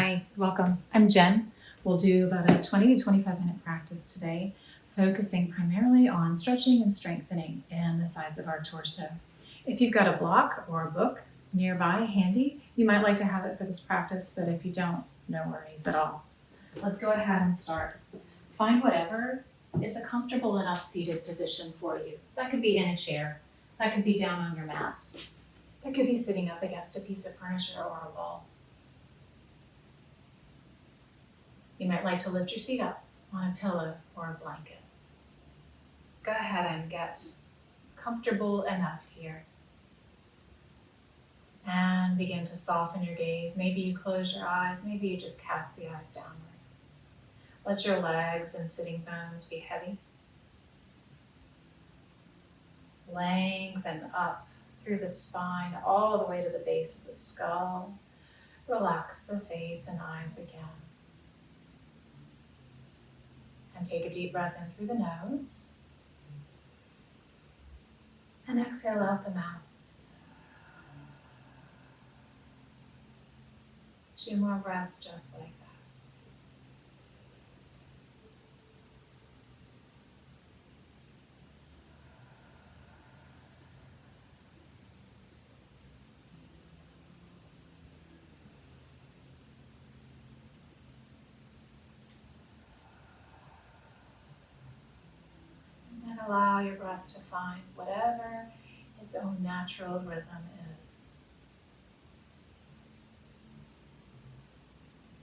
Hi, welcome. I'm Jen. We'll do about a 20 to 25 minute practice today, focusing primarily on stretching and strengthening in the sides of our torso. If you've got a block or a book nearby handy, you might like to have it for this practice, but if you don't, no worries at all. Let's go ahead and start. Find whatever is a comfortable enough seated position for you. That could be in a chair, that could be down on your mat, that could be sitting up against a piece of furniture or a wall. You might like to lift your seat up on a pillow or a blanket. Go ahead and get comfortable enough here. And begin to soften your gaze. Maybe you close your eyes, maybe you just cast the eyes downward. Let your legs and sitting bones be heavy. Lengthen up through the spine all the way to the base of the skull. Relax the face and eyes again. And take a deep breath in through the nose. And exhale out the mouth. 2 more breaths just like that. And allow your breath to find whatever its own natural rhythm is.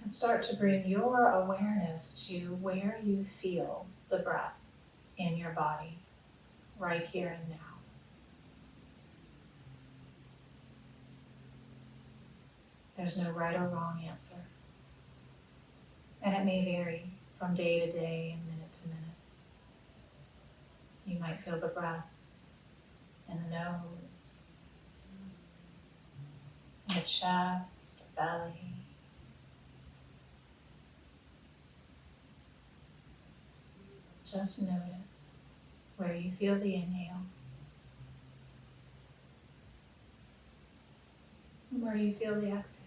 And start to bring your awareness to where you feel the breath in your body, right here and now. There's no right or wrong answer. And it may vary from day to day and minute to minute. You might feel the breath in the nose, in the chest or belly. Just notice where you feel the inhale and where you feel the exhale.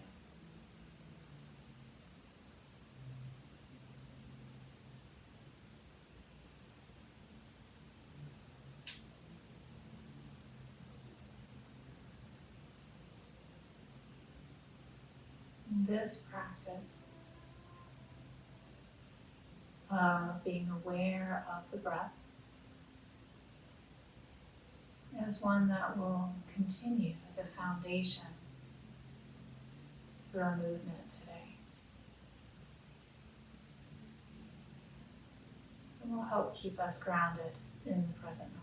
This practice of being aware of the breath is one that will continue as a foundation through our movement today. It will help keep us grounded in the present moment.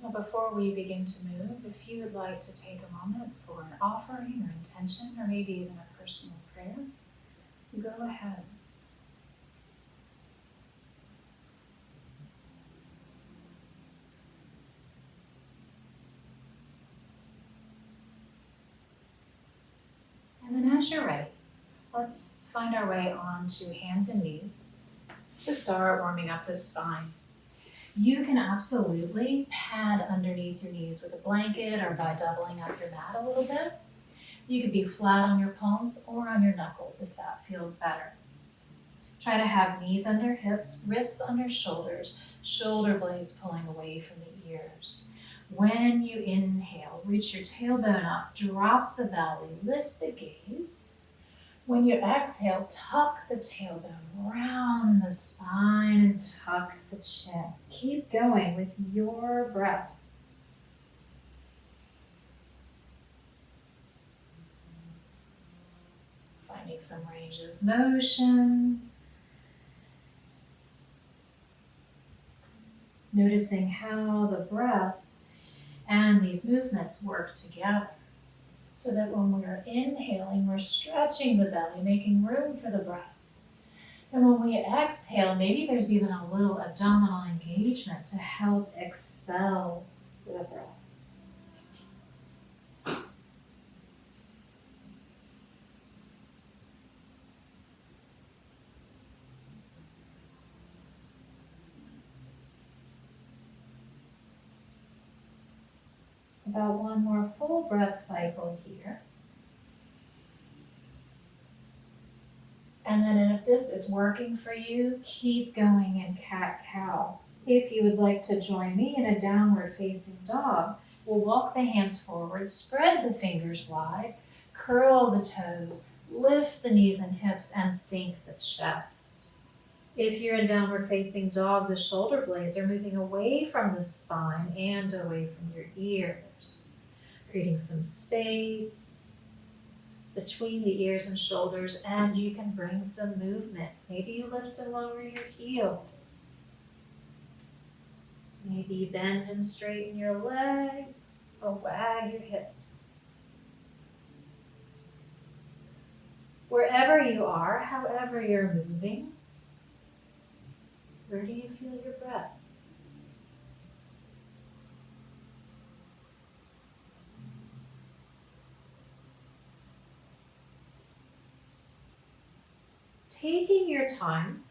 Now, before we begin to move, if you would like to take a moment for an offering or intention, or maybe even a personal prayer, go ahead. And then as you're ready, let's find our way onto hands and knees to start warming up the spine. You can absolutely pad underneath your knees with a blanket or by doubling up your mat a little bit. You could be flat on your palms or on your knuckles if that feels better. Try to have knees under hips, wrists under shoulders, shoulder blades pulling away from the ears. When you inhale, reach your tailbone up, drop the belly, lift the gaze. When you exhale, tuck the tailbone, round the spine, and tuck the chin. Keep going with your breath. Finding some range of motion. Noticing how the breath and these movements work together. So that when we're inhaling, we're stretching the belly, making room for the breath. And when we exhale, maybe there's even a little abdominal engagement to help expel the breath. About one more full breath cycle here. And then if this is working for you, keep going in cat-cow. If you would like to join me in a downward facing dog, we'll walk the hands forward, spread the fingers wide, curl the toes, lift the knees and hips, and sink the chest. If you're in downward facing dog, the shoulder blades are moving away from the spine and away from your ears, creating some space between the ears and shoulders, and you can bring some movement. Maybe you lift and lower your heels. Maybe you bend and straighten your legs or wag your hips. Wherever you are, however you're moving, where do you feel your breath? Taking your time,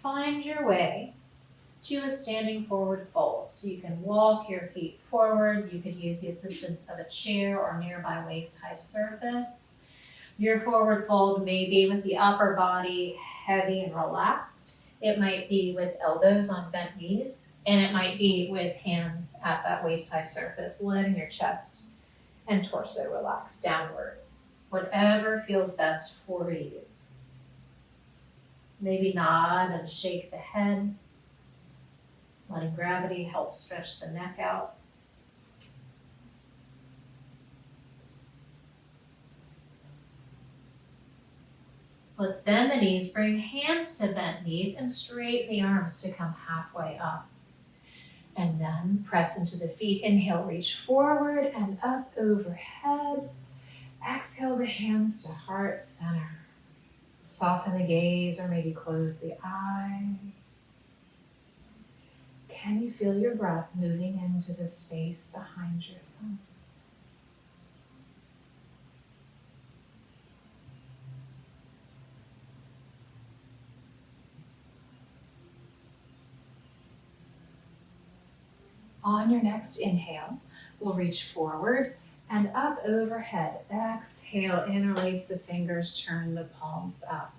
find your way to a standing forward fold. So you can walk your feet forward. You could use the assistance of a chair or nearby waist-high surface. Your forward fold may be with the upper body heavy and relaxed. It might be with elbows on bent knees, and it might be with hands at that waist-high surface, letting your chest and torso relax downward. Whatever feels best for you. Maybe nod and shake the head, letting gravity help stretch the neck out. Let's bend the knees, bring hands to bent knees, and straighten the arms to come halfway up. And then press into the feet. Inhale, reach forward and up overhead. Exhale the hands to heart center. Soften the gaze or maybe close the eyes. Can you feel your breath moving into the space behind your thumb? On your next inhale, we'll reach forward and up overhead. Exhale, interlace the fingers, turn the palms up.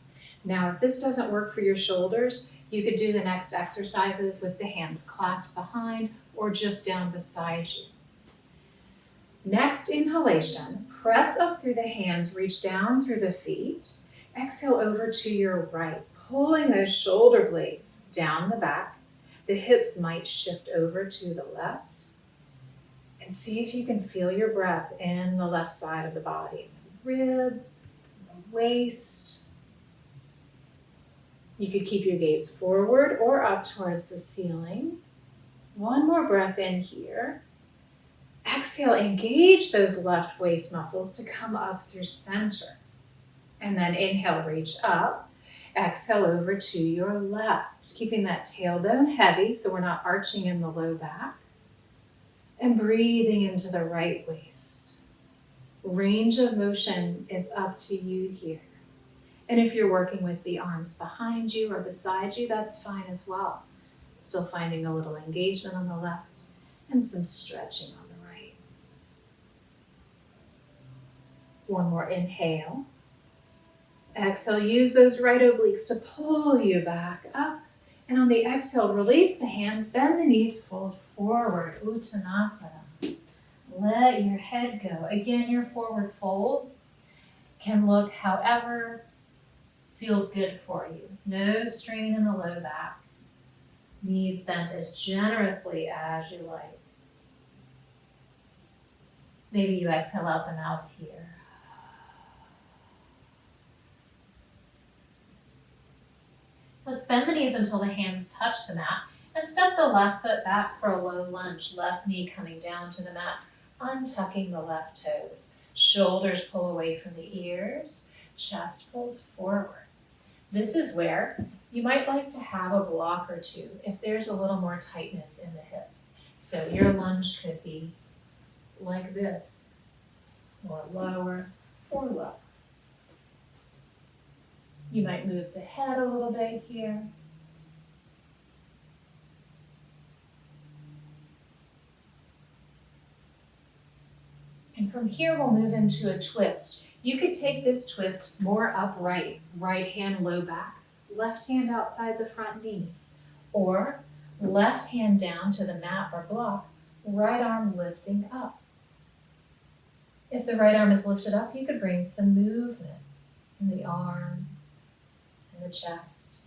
Now, if this doesn't work for your shoulders, you could do the next exercises with the hands clasped behind or just down beside you. Next inhalation, press up through the hands, reach down through the feet. Exhale over to your right, pulling those shoulder blades down the back. The hips might shift over to the left. And see if you can feel your breath in the left side of the body, the ribs, the waist. You could keep your gaze forward or up towards the ceiling. One more breath in here. Exhale, engage those left waist muscles to come up through center. And then inhale, reach up. Exhale over to your left, keeping that tailbone heavy so we're not arching in the low back. And breathing into the right waist. Range of motion is up to you here. And if you're working with the arms behind you or beside you, that's fine as well. Still finding a little engagement on the left and some stretching on the right. One more inhale. Exhale, use those right obliques to pull you back up. And on the exhale, release the hands, bend the knees, fold forward, Uttanasana. Let your head go. Again, your forward fold can look however feels good for you. No strain in the low back. Knees bent as generously as you like. Maybe you exhale out the mouth here. Let's bend the knees until the hands touch the mat and step the left foot back for a low lunge. Left knee coming down to the mat, untucking the left toes. Shoulders pull away from the ears, chest pulls forward. This is where you might like to have a block or two if there's a little more tightness in the hips. So your lunge could be like this, or lower or lower. You might move the head a little bit here. And from here, we'll move into a twist. You could take this twist more upright, right hand low back, left hand outside the front knee, or left hand down to the mat or block, right arm lifting up. If the right arm is lifted up, you could bring some movement in the arm and the chest.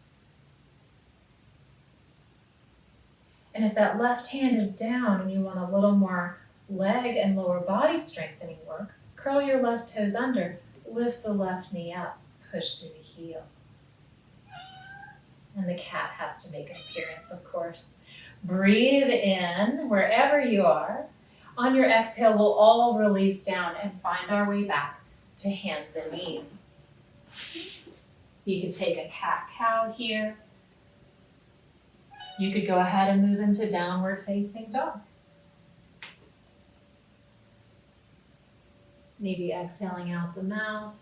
And if that left hand is down and you want a little more leg and lower body strengthening work, curl your left toes under, lift the left knee up, push through the heel. And the cat has to make an appearance, of course. Breathe in wherever you are. On your exhale, we'll all release down and find our way back to hands and knees. You could take a cat-cow here. You could go ahead and move into downward facing dog. Maybe exhaling out the mouth.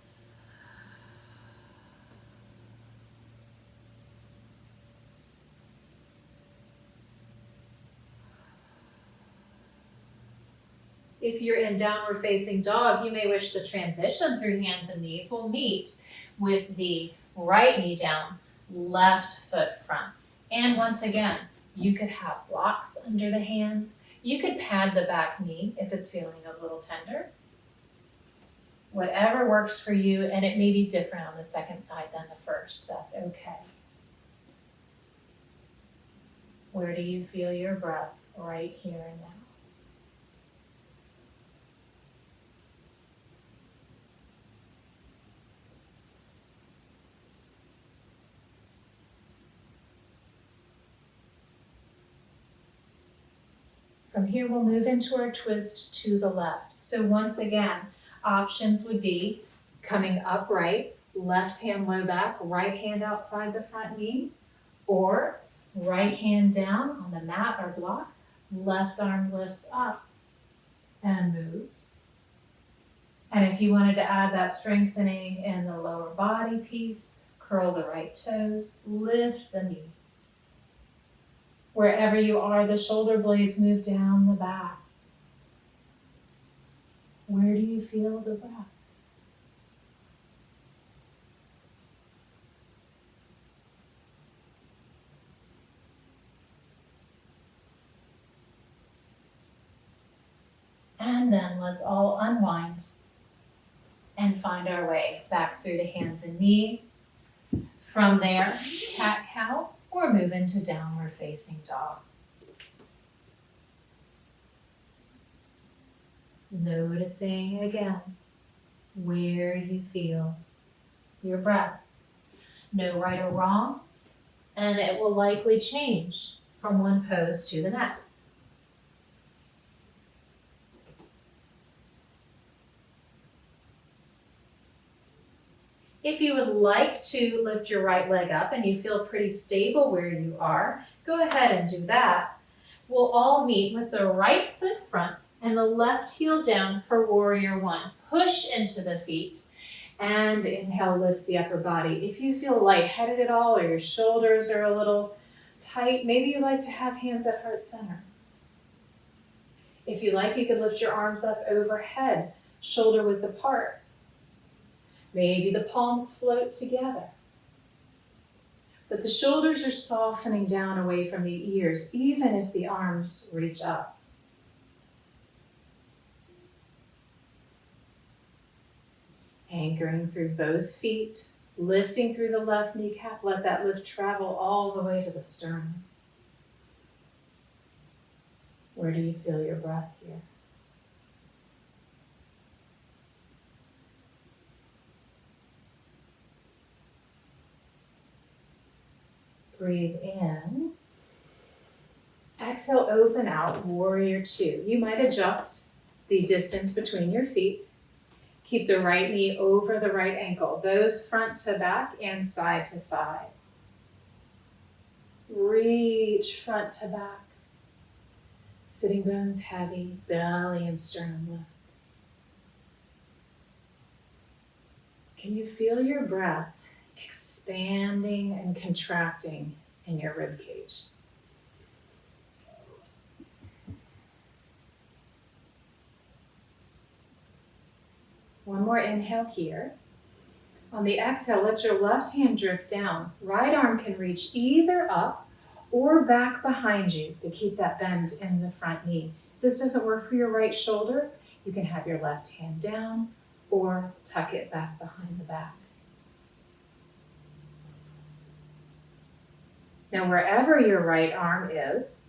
If you're in downward facing dog, you may wish to transition through hands and knees. We'll meet with the right knee down, left foot front. And once again, you could have blocks under the hands. You could pad the back knee if it's feeling a little tender. Whatever works for you, and it may be different on the second side than the first. That's okay. Where do you feel your breath right here and now? From here, we'll move into our twist to the left. So once again, options would be coming upright, left hand low back, right hand outside the front knee, or right hand down on the mat or block, left arm lifts up and moves. And if you wanted to add that strengthening in the lower body piece, curl the right toes, lift the knee. Wherever you are, the shoulder blades move down the back. Where do you feel the breath? And then let's all unwind and find our way back through the hands and knees. From there, cat-cow, or move into downward facing dog. Noticing again where you feel your breath. No right or wrong, and it will likely change from one pose to the next. If you would like to lift your right leg up and you feel pretty stable where you are, go ahead and do that. We'll all meet with the right foot front and the left heel down for warrior one. Push into the feet and inhale, lift the upper body. If you feel lightheaded at all or your shoulders are a little tight, maybe you like to have hands at heart center. If you like, you could lift your arms up overhead, shoulder width apart. Maybe the palms float together. But the shoulders are softening down away from the ears, even if the arms reach up. Anchoring through both feet, lifting through the left kneecap. Let that lift travel all the way to the sternum. Where do you feel your breath here? Breathe in. Exhale, open out, warrior two. You might adjust the distance between your feet. Keep the right knee over the right ankle, both front to back and side to side. Reach front to back. Sitting bones heavy, belly and sternum lift. Can you feel your breath expanding and contracting in your rib cage? more inhale here. On the exhale, let your left hand drift down. Right arm can reach either up or back behind you to keep that bend in the front knee. If this doesn't work for your right shoulder, you can have your left hand down or tuck it back behind the back. Now, wherever your right arm is,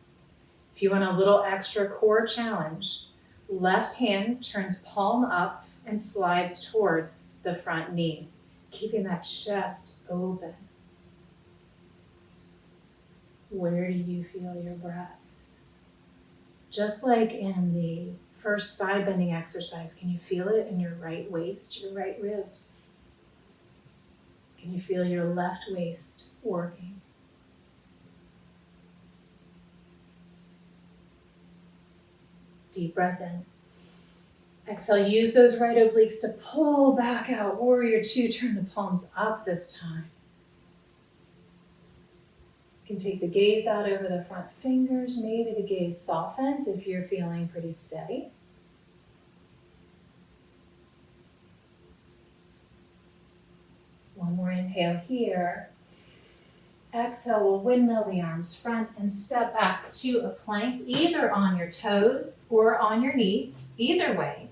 if you want a little extra core challenge, left hand turns palm up and slides toward the front knee, keeping that chest open. Where do you feel your breath? Just like in the first side bending exercise, can you feel it in your right waist, your right ribs? Can you feel your left waist working? Deep breath in. Exhale, use those right obliques to pull back out. Warrior two, turn the palms up this time. You can take the gaze out over the front fingers. Maybe the gaze softens if you're feeling pretty steady. One more inhale here. Exhale, we'll windmill the arms front and step back to a plank, either on your toes or on your knees. Either way,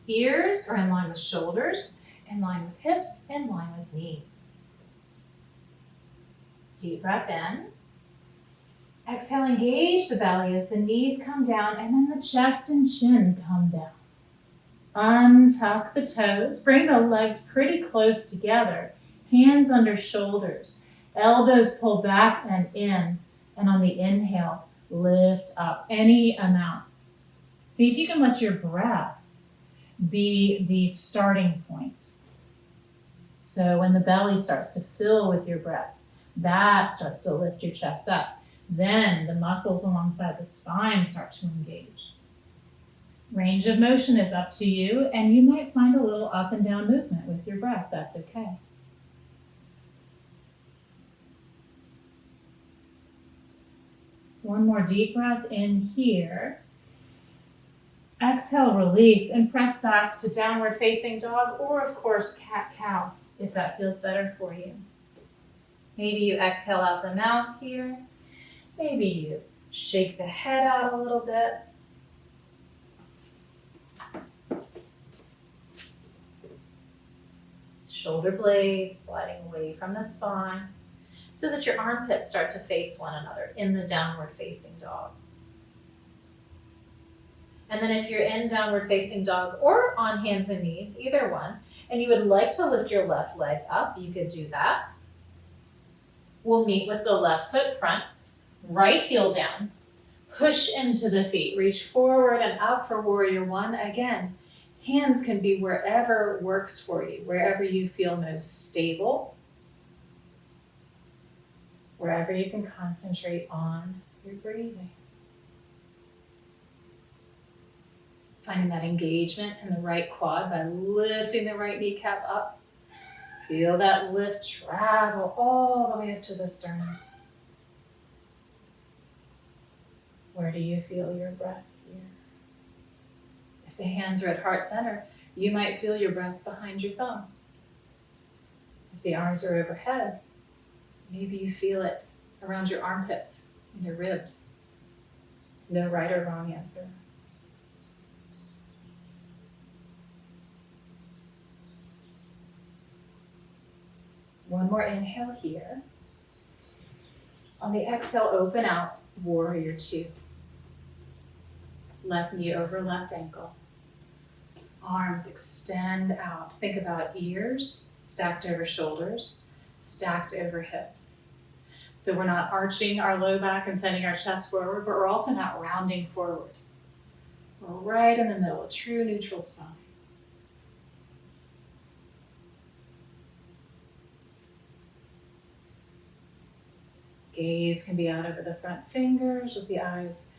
ears are in line with shoulders, in line with hips, in line with knees. Deep breath in. Exhale, engage the belly as the knees come down and then the chest and chin come down. Untuck the toes, bring the legs pretty close together, hands under shoulders. Elbows pull back and in, and on the inhale, lift up any amount. See if you can let your breath be the starting point. So when the belly starts to fill with your breath, that starts to lift your chest up. Then the muscles alongside the spine start to engage. Range of motion is up to you, and you might find a little up and down movement with your breath. That's okay. One more deep breath in here. Exhale, release, and press back to downward facing dog, or of course, cat-cow, if that feels better for you. Maybe you exhale out the mouth here. Maybe you shake the head out a little bit. Shoulder blades sliding away from the spine, so that your armpits start to face one another in the downward facing dog. And then if you're in downward facing dog or on hands and knees, either one, and you would like to lift your left leg up, you could do that. We'll meet with the left foot front, right heel down, push into the feet, reach forward and up for warrior one. Again, hands can be wherever works for you, wherever you feel most stable, wherever you can concentrate on your breathing. Finding that engagement in the right quad by lifting the right kneecap up. Feel that lift travel all the way up to the sternum. Where do you feel your breath here? If the hands are at heart center, you might feel your breath behind your thumbs. If the arms are overhead, maybe you feel it around your armpits and your ribs. No right or wrong answer. One more inhale here. On the exhale, open out, warrior two. Left knee over left ankle. Arms extend out. Think about ears stacked over shoulders, stacked over hips. So we're not arching our low back and sending our chest forward, but we're also not rounding forward. We're right in the middle, a true neutral spine. Gaze can be out over the front fingers with the eyes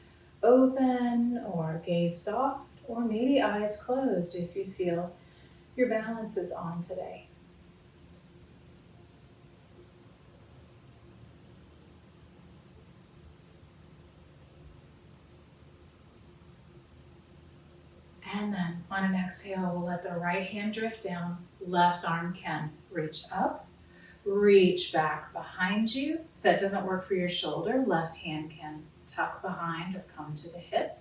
open, or gaze soft, or maybe eyes closed if you feel your balance is on today. And then on an exhale, we'll let the right hand drift down. Left arm can reach up, reach back behind you. If that doesn't work for your shoulder, left hand can tuck behind or come to the hip.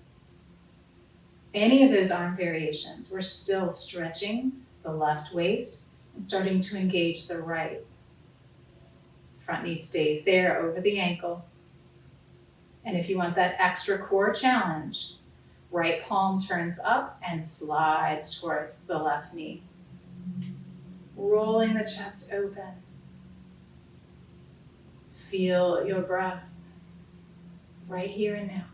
Any of those arm variations, we're still stretching the left waist and starting to engage the right. Front knee stays there over the ankle. And if you want that extra core challenge, right palm turns up and slides towards the left knee. Rolling the chest open. Feel your breath right here and now.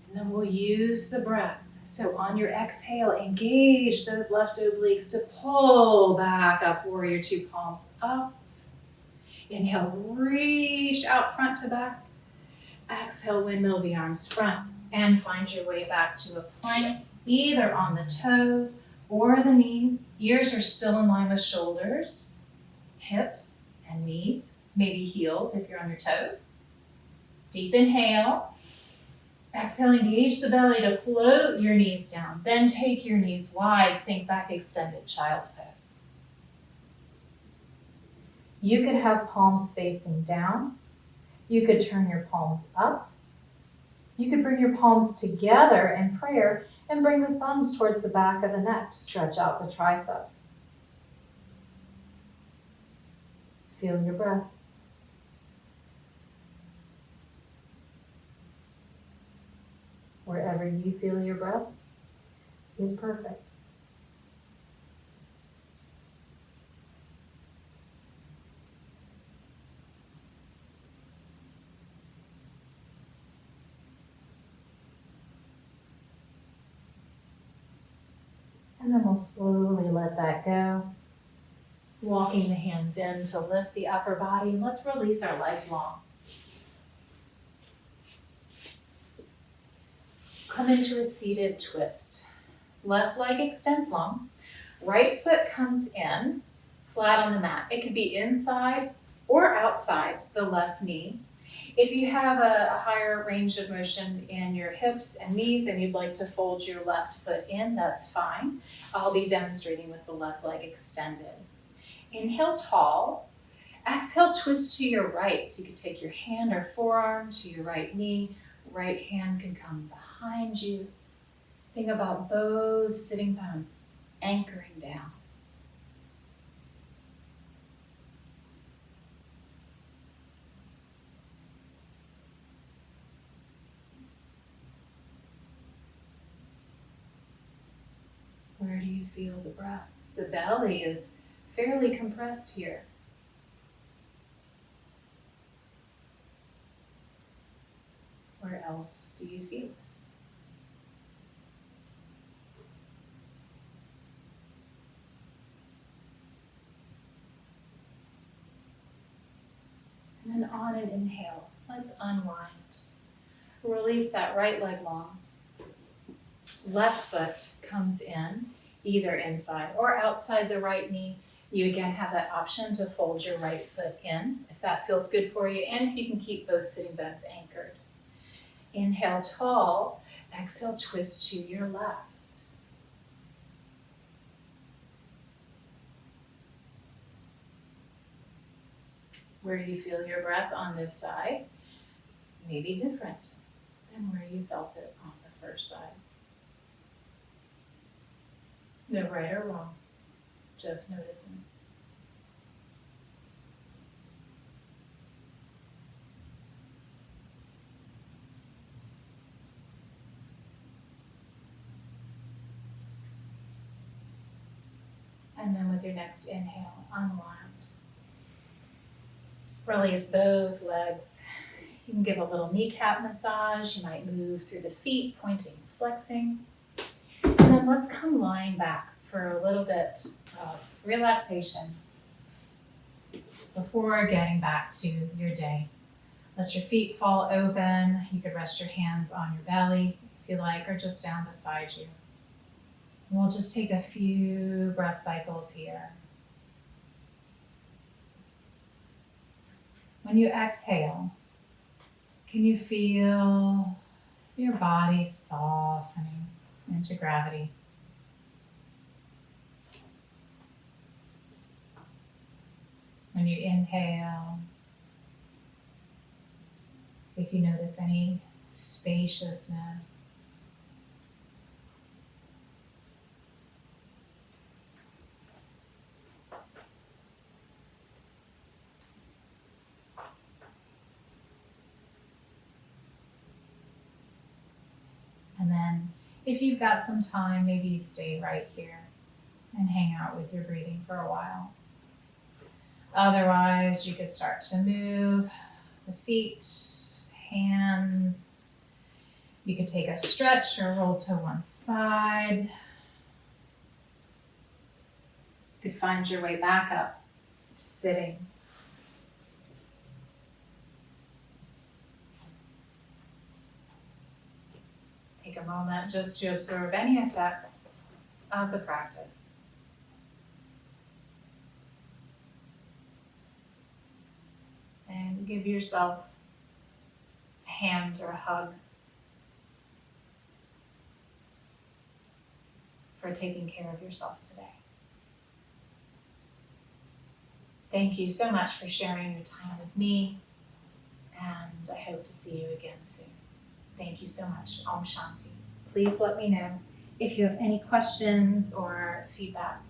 And then we'll use the breath. So on your exhale, engage those left obliques to pull back up, warrior two, palms up. Inhale, reach out front to back. Exhale, windmill the arms front and find your way back to a plank, either on the toes or the knees. Ears are still in line with shoulders, hips and knees, maybe heels if you're on your toes. Deep inhale. Exhale, engage the belly to float your knees down. Then take your knees wide, sink back, extended child's pose. You could have palms facing down. You could turn your palms up. You could bring your palms together in prayer and bring the thumbs towards the back of the neck to stretch out the triceps. Feel your breath. Wherever you feel your breath is perfect. And then we'll slowly let that go. Walking the hands in to lift the upper body. And let's release our legs long. Come into a seated twist. Left leg extends long. Right foot comes in, flat on the mat. It could be inside or outside the left knee. If you have a higher range of motion in your hips and knees and you'd like to fold your left foot in, that's fine. I'll be demonstrating with the left leg extended. Inhale tall. Exhale, twist to your right. So you can take your hand or forearm to your right knee. Right hand can come behind you. Think about both sitting bones anchoring down. Where do you feel the breath? The belly is fairly compressed here. Where else do you feel it? And then on an inhale, let's unwind. Release that right leg long. Left foot comes in, either inside or outside the right knee. You again have that option to fold your right foot in if that feels good for you, and if you can keep both sitting bones anchored. Inhale tall, exhale twist to your left. Where you feel your breath on this side may be different than where you felt it on the first side. No right or wrong, just noticing. And then with your next inhale, unwind. Release both legs. You can give a little kneecap massage. You might move through the feet, pointing, flexing. And then let's come lying back for a little bit of relaxation before getting back to your day. Let your feet fall open. You could rest your hands on your belly if you like, or just down beside you. And we'll just take a few breath cycles here. When you exhale, Can you feel your body softening into gravity? When you inhale, see if you notice any spaciousness. And then if you've got some time, maybe you stay right here and hang out with your breathing for a while. Otherwise, you could start to move the feet, hands. You could take a stretch or roll to one side. You could find your way back up to sitting. Take a moment just to observe any effects of the practice. And give yourself a hand or a hug for taking care of yourself today. Thank you so much for sharing your time with me, and I hope to see you again soon. Thank you so much. Om Shanti. Please let me know if you have any questions or feedback